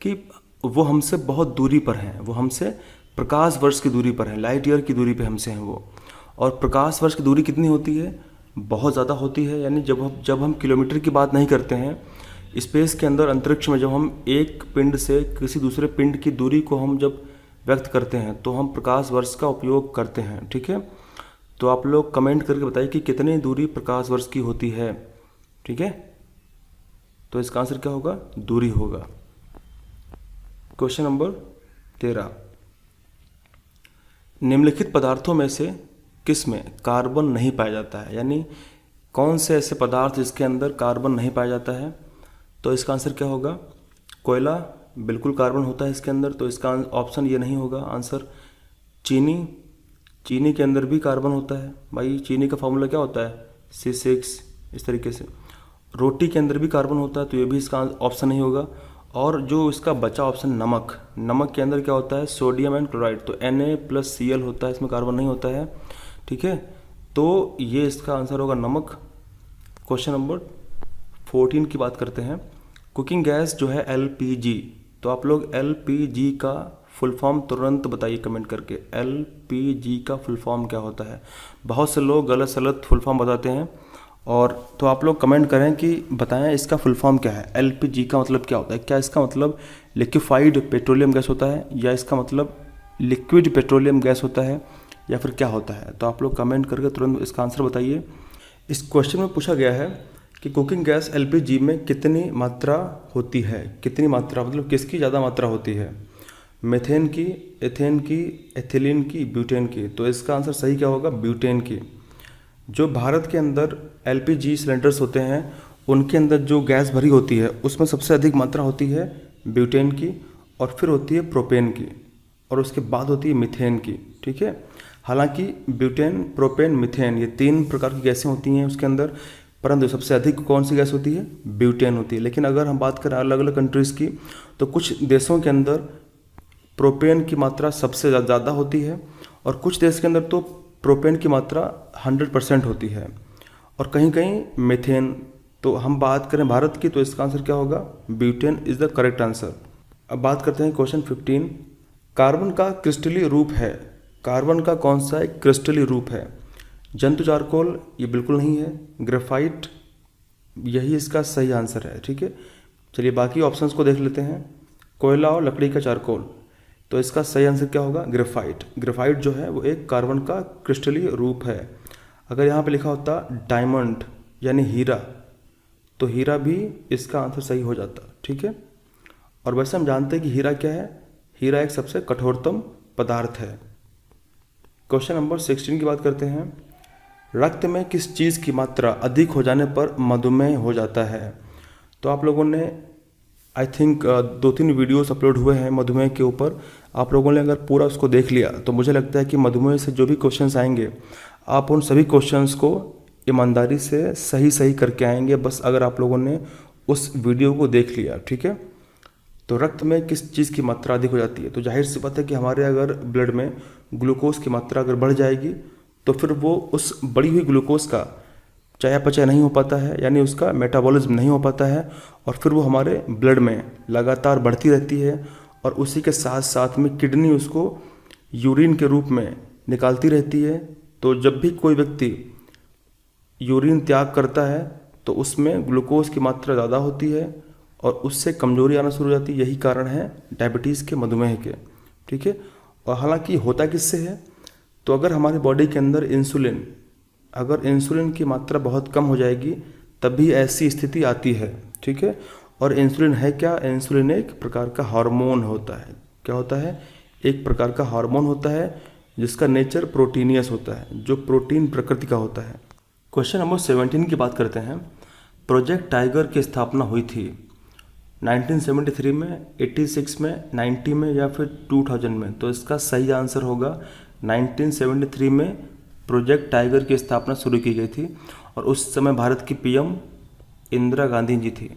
कि वो हमसे बहुत दूरी पर हैं, वो हमसे प्रकाश वर्ष की दूरी पर हैं, लाइट ईयर की दूरी पे हमसे हैं वो। और प्रकाश वर्ष की दूरी कितनी होती है? बहुत ज़्यादा होती है। यानी जब हम किलोमीटर की बात नहीं करते हैं, स्पेस के अंदर अंतरिक्ष में जब हम एक पिंड से किसी दूसरे पिंड की दूरी को हम जब व्यक्त करते हैं तो हम प्रकाश वर्ष का उपयोग करते हैं। ठीक है, तो आप लोग कमेंट करके बताइए कि कितनी दूरी प्रकाश वर्ष की होती है। ठीक है, तो इसका आंसर क्या होगा? दूरी होगा। क्वेश्चन नंबर 13, निम्नलिखित पदार्थों में से किस में कार्बन नहीं पाया जाता है? यानी कौन से ऐसे पदार्थ जिसके अंदर कार्बन नहीं पाया जाता है? तो इसका आंसर क्या होगा? कोयला, बिल्कुल कार्बन होता है इसके अंदर, तो इसका ऑप्शन ये नहीं होगा आंसर। चीनी के अंदर भी कार्बन होता है भाई, चीनी का फॉर्मूला क्या होता है? C6, इस तरीके से। रोटी के अंदर भी कार्बन होता है, तो ये भी इसका ऑप्शन नहीं होगा। और जो इसका बचा ऑप्शन नमक के अंदर क्या होता है? सोडियम एंड क्लोराइड, तो Na+Cl होता है, इसमें कार्बन नहीं होता है। ठीक है, तो ये इसका आंसर होगा नमक। क्वेश्चन नंबर 14 की बात करते हैं। कुकिंग गैस जो है LPG, तो आप लोग LPG का फुल फॉर्म तुरंत बताइए कमेंट करके, LPG का फुल फॉर्म क्या होता है? बहुत से लोग गलत सलत फुल फॉर्म बताते हैं, और तो आप लोग कमेंट करें कि बताएं इसका फुल फॉर्म क्या है? LPG का मतलब क्या होता है? क्या इसका मतलब लिक्विफाइड पेट्रोलियम गैस होता है, या इसका मतलब लिक्विड पेट्रोलियम गैस होता है, या फिर क्या होता है? तो आप लोग कमेंट करके तुरंत इसका आंसर बताइए। इस क्वेश्चन में पूछा गया है कि कुकिंग गैस LPG में कितनी मात्रा होती है? कितनी मात्रा मतलब किसकी ज़्यादा मात्रा होती है? मीथेन की, एथेन की, एथिलीन की, ब्यूटेन की? तो इसका आंसर सही क्या होगा? ब्यूटेन की। जो भारत के अंदर LPG सिलेंडर्स होते हैं उनके अंदर जो गैस भरी होती है उसमें सबसे अधिक मात्रा होती है ब्यूटेन की, और फिर होती है प्रोपेन की, और उसके बाद होती है मीथेन की। ठीक है, हालांकि ब्यूटेन, प्रोपेन, मीथेन ये 3 प्रकार की गैसें होती हैं उसके अंदर, परंतु सबसे अधिक कौन सी गैस होती है? ब्यूटेन होती है। लेकिन अगर हम बात करें अलग अलग कंट्रीज़ की, तो कुछ देशों के अंदर प्रोपेन की मात्रा सबसे ज़्यादा होती है, और कुछ देश के अंदर तो प्रोपेन की मात्रा 100% होती है, और कहीं कहीं मीथेन। तो हम बात करें भारत की, तो इसका आंसर क्या होगा? Butane is the correct answer. अब बात करते हैं क्वेश्चन 15, कार्बन का क्रिस्टलीय रूप है। कार्बन का कौन सा एक क्रिस्टलीय रूप है? जंतु चारकोल ये बिल्कुल नहीं है, ग्रेफाइट यही इसका सही आंसर है। ठीक है, चलिए बाकी ऑप्शंस को देख लेते हैं। कोयला और लकड़ी का चारकोल, तो इसका सही आंसर क्या होगा? ग्रेफाइट। ग्रेफाइट जो है वो एक कार्बन का क्रिस्टलीय रूप है। अगर यहाँ पे लिखा होता डायमंड यानी हीरा, तो हीरा भी इसका आंसर सही हो जाता। ठीक है, और वैसे हम जानते हैं कि हीरा क्या है? हीरा एक सबसे कठोरतम पदार्थ है। क्वेश्चन नंबर 16 की बात करते हैं। रक्त में किस चीज़ की मात्रा अधिक हो जाने पर मधुमेह हो जाता है? तो आप लोगों ने आई थिंक 2-3 वीडियोस अपलोड हुए हैं मधुमेह के ऊपर। आप लोगों ने अगर पूरा उसको देख लिया तो मुझे लगता है कि मधुमेह से जो भी क्वेश्चंस आएंगे आप उन सभी क्वेश्चंस को ईमानदारी से सही करके आएंगे, बस अगर आप लोगों ने उस वीडियो को देख लिया। ठीक है, तो रक्त में किस चीज़ की मात्रा अधिक हो जाती है? तो जाहिर सी बात है कि हमारे अगर ब्लड में ग्लूकोज की मात्रा अगर बढ़ जाएगी तो फिर वो उस बढ़ी हुई ग्लूकोज का चयापचय नहीं हो पाता है, यानी उसका मेटाबॉलिज्म नहीं हो पाता है, और फिर वो हमारे ब्लड में लगातार बढ़ती रहती है, और उसी के साथ साथ में किडनी उसको यूरिन के रूप में निकालती रहती है। तो जब भी कोई व्यक्ति यूरिन त्याग करता है तो उसमें ग्लूकोज की मात्रा ज़्यादा होती है, और उससे कमजोरी आना शुरू हो जाती है। यही कारण है डायबिटीज़ के, मधुमेह के। ठीक है, और हालांकि होता किससे है? तो अगर हमारी बॉडी के अंदर इंसुलिन की मात्रा बहुत कम हो जाएगी तभी ऐसी स्थिति आती है। ठीक है, और इंसुलिन है क्या? इंसुलिन एक प्रकार का हार्मोन होता है। क्या होता है? एक प्रकार का हार्मोन होता है जिसका नेचर प्रोटीनियस होता है, जो प्रोटीन प्रकृति का होता है। क्वेश्चन नंबर 17 की बात करते हैं। प्रोजेक्ट टाइगर की स्थापना हुई थी 1973 में, 86 में, 90 में, या फिर 2000 में? तो इसका सही आंसर होगा 1973 में प्रोजेक्ट टाइगर की स्थापना शुरू की गई थी, और उस समय भारत की PM इंदिरा गांधी जी थी।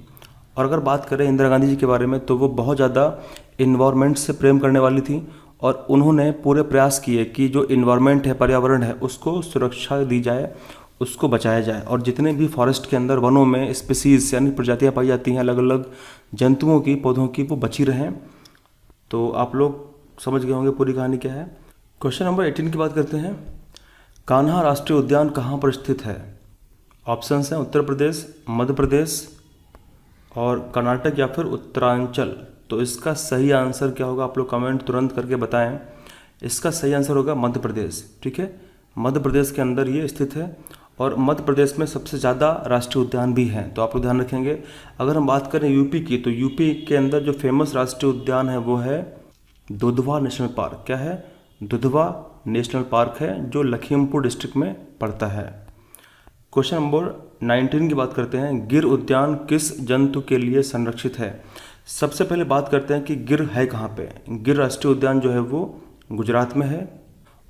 और अगर बात करें इंदिरा गांधी जी के बारे में, तो वो बहुत ज़्यादा इन्वायरमेंट से प्रेम करने वाली थी, और उन्होंने पूरे प्रयास किए कि जो इन्वायरमेंट है, पर्यावरण है, उसको सुरक्षा दी जाए, उसको बचाया जाए। और जितने भी फॉरेस्ट के अंदर, वनों में स्पीसीज यानी प्रजातियाँ पाई जाती हैं अलग अलग जंतुओं की, पौधों की, वो बची रहें। तो आप लोग समझ गए होंगे पूरी कहानी क्या है। क्वेश्चन नंबर 18 की बात करते हैं। कान्हा राष्ट्रीय उद्यान कहाँ पर स्थित है? ऑप्शंस हैं उत्तर प्रदेश, मध्य प्रदेश और कर्नाटक या फिर उत्तरांचल। तो इसका सही आंसर क्या होगा, आप लोग कमेंट तुरंत करके बताएं। इसका सही आंसर होगा मध्य प्रदेश। ठीक है, मध्य प्रदेश के अंदर ये स्थित है और मध्य प्रदेश में सबसे ज़्यादा राष्ट्रीय उद्यान भी हैं। तो आप लोग ध्यान रखेंगे। अगर हम बात करें यूपी की, तो यूपी के अंदर जो फेमस राष्ट्रीय उद्यान है वो है दुधवा नेशनल पार्क। क्या है? दुधवा नेशनल पार्क है, जो लखीमपुर डिस्ट्रिक्ट में पड़ता है। क्वेश्चन नंबर 19 की बात करते हैं। गिर उद्यान किस जंतु के लिए संरक्षित है? सबसे पहले बात करते हैं कि गिर है कहाँ पे। गिर राष्ट्रीय उद्यान जो है वो गुजरात में है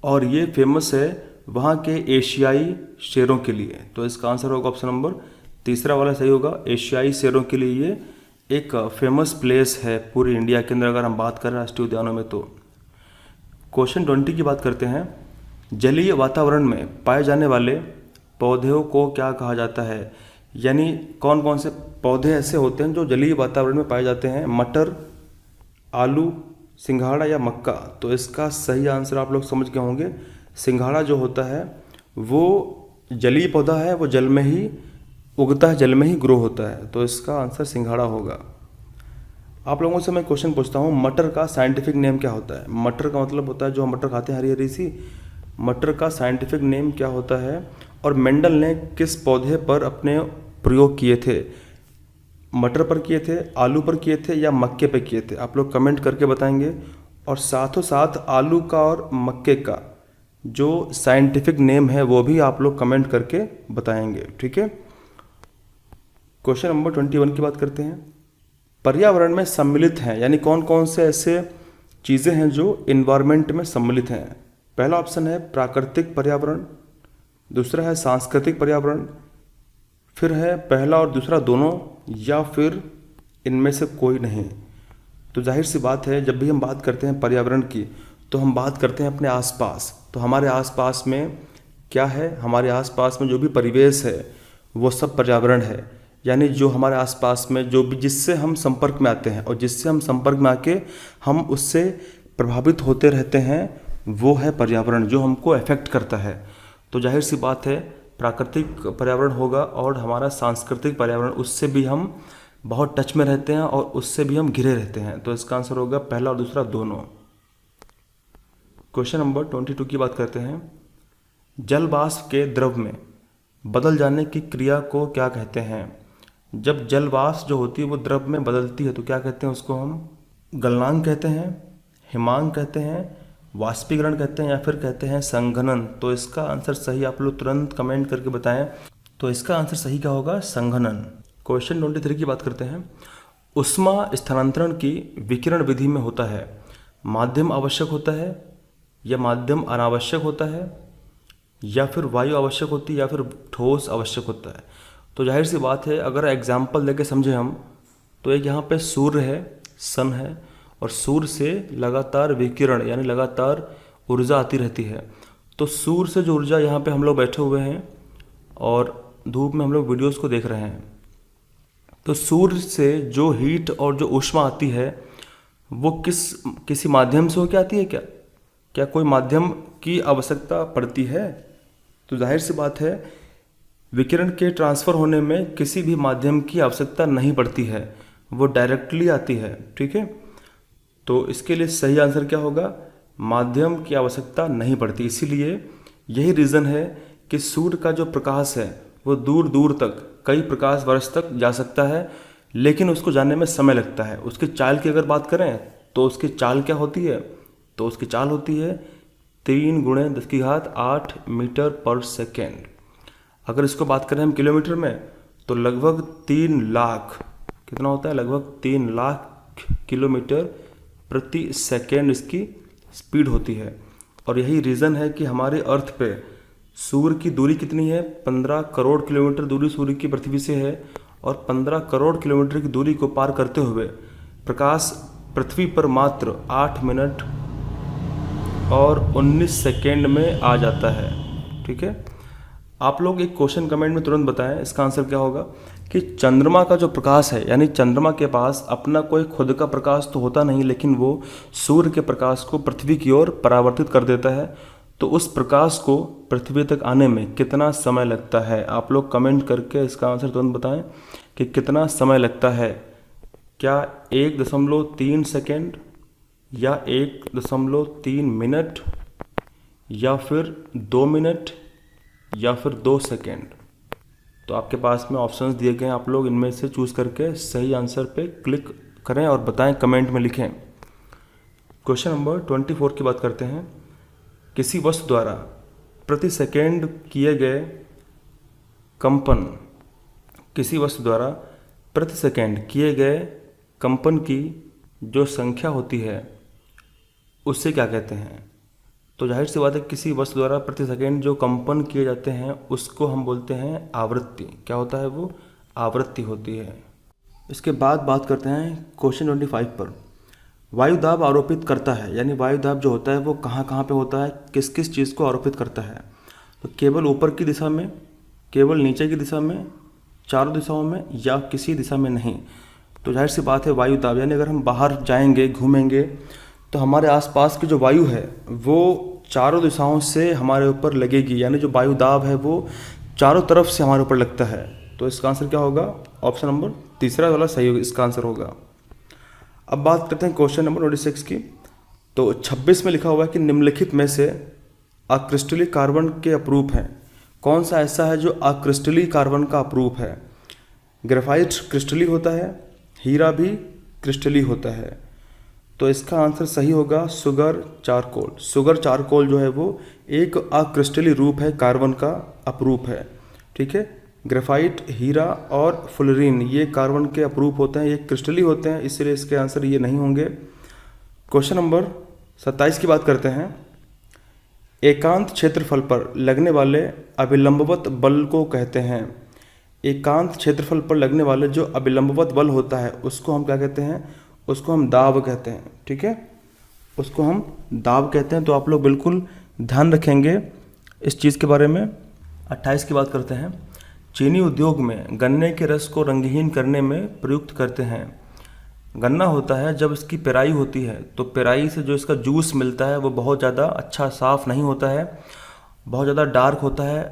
और ये फेमस है वहाँ के एशियाई शेरों के लिए। तो इसका आंसर होगा ऑप्शन नंबर तीसरा वाला सही होगा। एशियाई शेरों के लिए ये एक फेमस प्लेस है पूरी इंडिया के अंदर, अगर हम बात करें राष्ट्रीय उद्यानों में। तो क्वेश्चन 20 की बात करते हैं। जलीय वातावरण में पाए जाने वाले पौधों को क्या कहा जाता है? यानी कौन कौन से पौधे ऐसे होते हैं जो जलीय वातावरण में पाए जाते हैं? मटर, आलू, सिंघाड़ा या मक्का। तो इसका सही आंसर आप लोग समझ गए होंगे। सिंघाड़ा जो होता है वो जलीय पौधा है, वो जल में ही उगता है, जल में ही ग्रो होता है। तो इसका आंसर सिंघाड़ा होगा। आप लोगों से मैं क्वेश्चन पूछता हूँ, मटर का साइंटिफिक नेम क्या होता है? मटर का मतलब होता है जो हम मटर खाते हैं, हरी हरी सी। मटर का साइंटिफिक नेम क्या होता है और मेंडल ने किस पौधे पर अपने प्रयोग किए थे? मटर पर किए थे, आलू पर किए थे या मक्के पर किए थे? आप लोग कमेंट करके बताएंगे। और साथों साथ आलू का और मक्के का जो साइंटिफिक नेम है वो भी आप लोग कमेंट करके बताएंगे। ठीक है, क्वेश्चन नंबर 21 की बात करते हैं। पर्यावरण में सम्मिलित हैं, यानी कौन कौन से ऐसे चीज़ें हैं जो इन्वायरमेंट में सम्मिलित हैं? पहला ऑप्शन है प्राकृतिक पर्यावरण, दूसरा है सांस्कृतिक पर्यावरण, फिर है पहला और दूसरा दोनों, या फिर इनमें से कोई नहीं। तो जाहिर सी बात है, जब भी हम बात करते हैं पर्यावरण की तो हम बात करते हैं अपने आसपास। तो हमारे आसपास में क्या है? हमारे आसपास में जो भी परिवेश है वो सब पर्यावरण है। यानी जो हमारे आसपास में जो भी जिससे हम संपर्क में आते हैं और जिससे हम संपर्क में आके हम उससे प्रभावित होते रहते हैं, वो है पर्यावरण जो हमको अफेक्ट करता है। तो जाहिर सी बात है प्राकृतिक पर्यावरण होगा और हमारा सांस्कृतिक पर्यावरण, उससे भी हम बहुत टच में रहते हैं और उससे भी हम घिरे रहते हैं। तो इसका आंसर होगा पहला और दूसरा दोनों। क्वेश्चन नंबर 22 की बात करते हैं। जल वाष्प के द्रव में बदल जाने की क्रिया को क्या कहते हैं? जब जल वाष्प जो होती है वो द्रव में बदलती है तो क्या कहते हैं उसको? हम गलनांक कहते हैं, हिमांक कहते हैं, वाष्पीकरण कहते हैं या फिर कहते हैं संघनन। तो इसका आंसर सही आप लोग तुरंत कमेंट करके बताएं। तो इसका आंसर सही क्या होगा? संघनन। क्वेश्चन 23 की बात करते हैं। उष्मा स्थानांतरण की विकिरण विधि में होता है माध्यम आवश्यक होता है या माध्यम अनावश्यक होता है या फिर वायु आवश्यक होती है या फिर ठोस आवश्यक होता है? तो जाहिर सी बात है, अगर एग्जाम्पल लेके समझे हम तो एक यहाँ पे सूर्य है, सन है, और सूर्य से लगातार विकिरण यानी लगातार ऊर्जा आती रहती है। तो सूर्य से जो ऊर्जा, यहाँ पे हम लोग बैठे हुए हैं और धूप में हम लोग वीडियोस को देख रहे हैं, तो सूर्य से जो हीट और जो ऊष्मा आती है वो किसी माध्यम से होकर आती है क्या? क्या कोई माध्यम की आवश्यकता पड़ती है? तो जाहिर सी बात है विकिरण के ट्रांसफ़र होने में किसी भी माध्यम की आवश्यकता नहीं पड़ती है, वो डायरेक्टली आती है। ठीक है, तो इसके लिए सही आंसर क्या होगा? माध्यम की आवश्यकता नहीं पड़ती। इसीलिए यही रीज़न है कि सूर्य का जो प्रकाश है वो दूर दूर तक, कई प्रकाश वर्ष तक जा सकता है, लेकिन उसको जाने में समय लगता है। उसकी चाल की अगर बात करें तो उसकी चाल क्या होती है? तो उसकी चाल होती है 3 × 10⁸ मीटर पर सेकेंड। अगर इसको बात करें हम किलोमीटर में तो लगभग 3 लाख, कितना होता है? लगभग 3 लाख किलोमीटर प्रति सेकेंड इसकी स्पीड होती है। और यही रीज़न है कि हमारे अर्थ पे सूर्य की दूरी कितनी है? 15 करोड़ किलोमीटर दूरी सूर्य की पृथ्वी से है, और 15 करोड़ किलोमीटर की दूरी को पार करते हुए प्रकाश पृथ्वी पर मात्र 8 मिनट और 19 सेकेंड में आ जाता है। ठीक है, आप लोग एक क्वेश्चन कमेंट में तुरंत बताएं, इसका आंसर क्या होगा? कि चंद्रमा का जो प्रकाश है, यानी चंद्रमा के पास अपना कोई खुद का प्रकाश तो होता नहीं, लेकिन वो सूर्य के प्रकाश को पृथ्वी की ओर परावर्तित कर देता है। तो उस प्रकाश को पृथ्वी तक आने में कितना समय लगता है? आप लोग कमेंट करके इसका आंसर तुरंत बताएं कि कितना समय लगता है। क्या 1.3 सेकेंड या 1.3 मिनट या फिर 2 मिनट या फिर 2 सेकेंड? तो आपके पास में ऑप्शंस दिए गए हैं, आप लोग इनमें से चूज़ करके सही आंसर पे क्लिक करें और बताएं, कमेंट में लिखें। क्वेश्चन नंबर 24 की बात करते हैं। किसी वस्तु द्वारा प्रति सेकेंड किए गए कंपन, किसी वस्तु द्वारा प्रति सेकेंड किए गए कंपन की जो संख्या होती है उससे क्या कहते हैं? तो जाहिर सी बात है, किसी वस्तु द्वारा प्रति सेकेंड जो कंपन किए जाते हैं उसको हम बोलते हैं आवृत्ति। क्या होता है वो? आवृत्ति होती है। इसके बाद बात करते हैं क्वेश्चन 25 पर। वायु दाब आरोपित करता है, यानी वायु दाब जो होता है वो कहाँ कहाँ पे होता है, किस किस चीज़ को आरोपित करता है? तो केवल ऊपर की दिशा में, केवल नीचे की दिशा में, चारों दिशाओं में या किसी दिशा में नहीं? तो जाहिर सी बात है, वायु दाब यानी अगर हम बाहर जाएंगे, घूमेंगे, तो हमारे आसपास की जो वायु है वो चारों दिशाओं से हमारे ऊपर लगेगी, यानी जो वायु दाब है वो चारों तरफ से हमारे ऊपर लगता है। तो इसका आंसर क्या होगा? ऑप्शन नंबर तीसरा वाला सही होगा, इसका आंसर होगा। अब बात करते हैं क्वेश्चन नंबर 26 की। तो 26 में लिखा हुआ है कि निम्नलिखित में से अक्रिस्टलीय कार्बन के अपरूप हैं। कौन सा ऐसा है जो अक्रिस्टलीय कार्बन का अपरूप है? ग्रेफाइट क्रिस्टलीय होता है, हीरा भी क्रिस्टलीय होता है। तो इसका आंसर सही होगा सुगर चारकोल। सुगर चारकोल जो है वो एक अक्रिस्टलीय रूप है, कार्बन का अपरूप है। ठीक है, ग्रेफाइट, हीरा और फुलरीन ये कार्बन के अपरूप होते हैं, ये क्रिस्टलीय होते हैं, इसलिए इसके आंसर ये नहीं होंगे। क्वेश्चन नंबर 27 की बात करते हैं। एकांत क्षेत्रफल पर लगने वाले अभिलंबवत बल को कहते हैं। एकांत क्षेत्रफल पर लगने वाले जो अभिलंबवत बल होता है उसको हम क्या कहते हैं? उसको हम दाब कहते हैं। ठीक है, उसको हम दाब कहते हैं। तो आप लोग बिल्कुल ध्यान रखेंगे इस चीज़ के बारे में। 28 की बात करते हैं। चीनी उद्योग में गन्ने के रस को रंगहीन करने में प्रयुक्त करते हैं। गन्ना होता है, जब इसकी पेराई होती है तो पेराई से जो इसका जूस मिलता है वो बहुत ज़्यादा अच्छा साफ़ नहीं होता है, बहुत ज़्यादा डार्क होता है,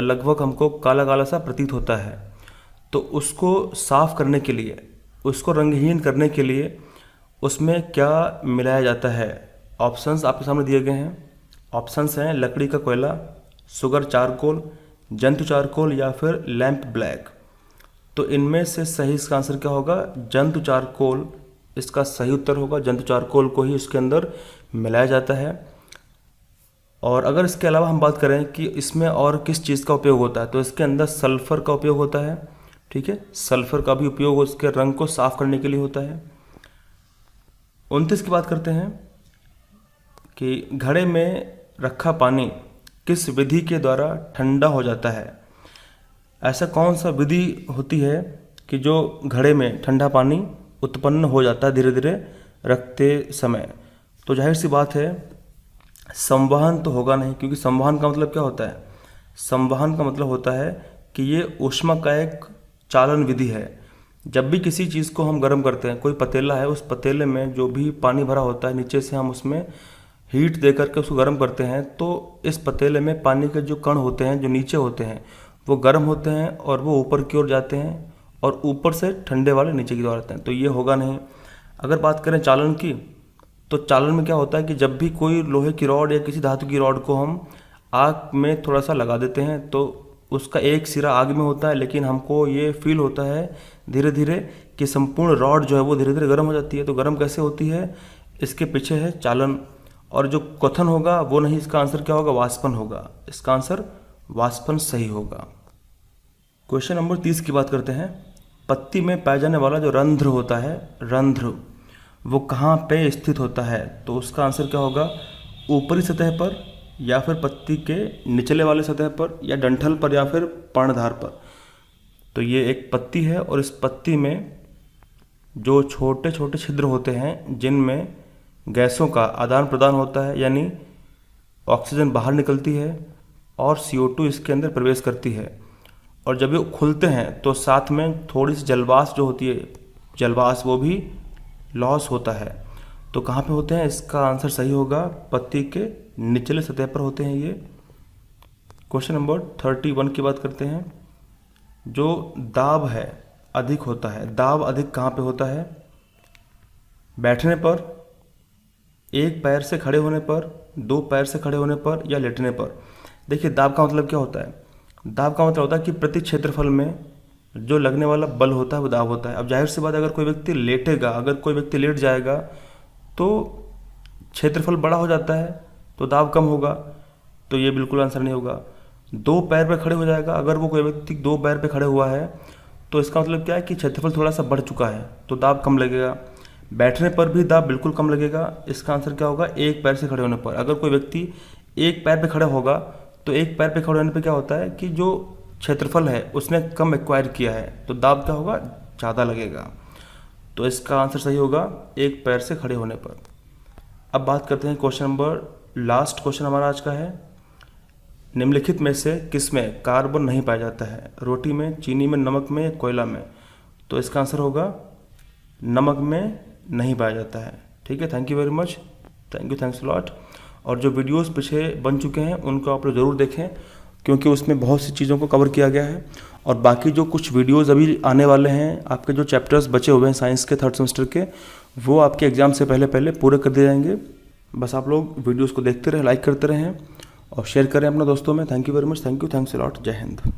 लगभग हमको काला काला सा प्रतीत होता है। तो उसको साफ़ करने के लिए, उसको रंगहीन करने के लिए उसमें क्या मिलाया जाता है? ऑप्शंस आपके सामने दिए गए हैं। ऑप्शंस हैं लकड़ी का कोयला, सुगर चारकोल, जंतु चारकोल या फिर लैंप ब्लैक। तो इनमें से सही इसका आंसर क्या होगा? जंतु चारकोल इसका सही उत्तर होगा। जंतु चारकोल को ही उसके अंदर मिलाया जाता है। और अगर इसके अलावा हम बात करें कि इसमें और किस चीज़ का उपयोग होता है, तो इसके अंदर सल्फ़र का उपयोग होता है। ठीक है, सल्फ़र का भी उपयोग उसके रंग को साफ करने के लिए होता है। 29 की बात करते हैं कि घड़े में रखा पानी किस विधि के द्वारा ठंडा हो जाता है? ऐसा कौन सा विधि होती है कि जो घड़े में ठंडा पानी उत्पन्न हो जाता है धीरे धीरे रखते समय? तो जाहिर सी बात है, संवहन तो होगा नहीं, क्योंकि संवहन का मतलब क्या होता है? संवहन का मतलब होता है कि ये ऊष्मा का एक चालन विधि है। जब भी किसी चीज़ को हम गर्म करते हैं, कोई पतीला है, उस पतीले में जो भी पानी भरा होता है नीचे से हम उसमें हीट दे करके उसको गर्म करते हैं, तो इस पतीले में पानी के जो कण होते हैं जो नीचे होते हैं वो गर्म होते हैं और वो ऊपर की ओर जाते हैं और ऊपर से ठंडे वाले नीचे की ओर आते हैं। तो ये होगा नहीं। अगर बात करें चालन की, तो चालन में क्या होता है कि जब भी कोई लोहे की रॉड या किसी धातु की रॉड को हम आग में थोड़ा सा लगा देते हैं तो उसका एक सिरा आग में होता है, लेकिन हमको ये फील होता है धीरे धीरे कि संपूर्ण रॉड जो है वो धीरे धीरे गर्म हो जाती है। तो गर्म कैसे होती है? इसके पीछे है चालन। और जो क्वथन होगा वो नहीं, इसका आंसर क्या होगा? वाष्पन होगा। इसका आंसर वाष्पन सही होगा। क्वेश्चन नंबर 30 की बात करते हैं। पत्ती में पाया जाने वाला जो रंध्र होता है, रंध्र, वो कहाँ पे स्थित होता है? तो उसका आंसर क्या होगा? ऊपरी सतह पर या फिर पत्ती के निचले वाले सतह पर या डंठल पर या फिर पर्णधार पर। तो ये एक पत्ती है और इस पत्ती में जो छोटे छोटे छिद्र होते हैं जिनमें गैसों का आदान प्रदान होता है, यानी ऑक्सीजन बाहर निकलती है और CO2 इसके अंदर प्रवेश करती है। और जब ये खुलते हैं तो साथ में थोड़ी सी जलवाष्प जो होती है, जलवाष्प, वो भी लॉस होता है। तो कहाँ पे होते हैं? इसका आंसर सही होगा पत्ती के निचले सतह पर होते हैं ये। क्वेश्चन नंबर 31 की बात करते हैं। जो दाब है अधिक होता है, दाब अधिक कहाँ पे होता है? बैठने पर, एक पैर से खड़े होने पर, दो पैर से खड़े होने पर, या लेटने पर। देखिए दाब का मतलब क्या होता है? दाब का मतलब होता है कि प्रति क्षेत्रफल में जो लगने वाला बल होता है वो दाब होता है। अब जाहिर सी बात, अगर कोई व्यक्ति लेटेगा, अगर कोई व्यक्ति लेट जाएगा तो क्षेत्रफल बड़ा हो जाता है, तो दाब कम होगा, तो ये बिल्कुल आंसर नहीं होगा। दो पैर पर खड़े हो जाएगा, अगर वो कोई व्यक्ति दो पैर पर खड़े हुआ है तो इसका मतलब क्या है कि क्षेत्रफल थोड़ा सा बढ़ चुका है, तो दाब कम लगेगा। बैठने पर भी दाब बिल्कुल कम लगेगा। इसका आंसर क्या होगा? एक पैर से खड़े होने पर। अगर कोई व्यक्ति एक पैर पे खड़ा होगा तो एक पैर पे खड़े होने पे क्या होता है कि जो क्षेत्रफल है उसने कम एक्वायर किया है, तो दाब क्या होगा? ज़्यादा लगेगा। तो इसका आंसर सही होगा एक पैर से खड़े होने पर। अब बात करते हैं क्वेश्चन नंबर, लास्ट क्वेश्चन हमारा आज का है। निम्नलिखित में से किस में कार्बन नहीं पाया जाता है? रोटी में, चीनी में, नमक में, कोयला में। तो इसका आंसर होगा नमक में नहीं पाया जाता है। ठीक है, thank you very much, thank you, thanks lot. और जो वीडियोस पीछे बन चुके हैं उनको आप लोग ज़रूर देखें, क्योंकि उसमें बहुत सी चीज़ों को कवर किया गया है। और बाकी जो कुछ वीडियोस अभी आने वाले हैं, आपके जो चैप्टर्स बचे हुए हैं साइंस के 3rd सेमेस्टर के, वो आपके एग्ज़ाम से पहले पहले पूरे कर दिए जाएंगे। बस आप लोग वीडियोज़ को देखते रहें, लाइक करते रहें और शेयर करें अपने दोस्तों में। Thank you very much, thank you, thanks lot, जय हिंद।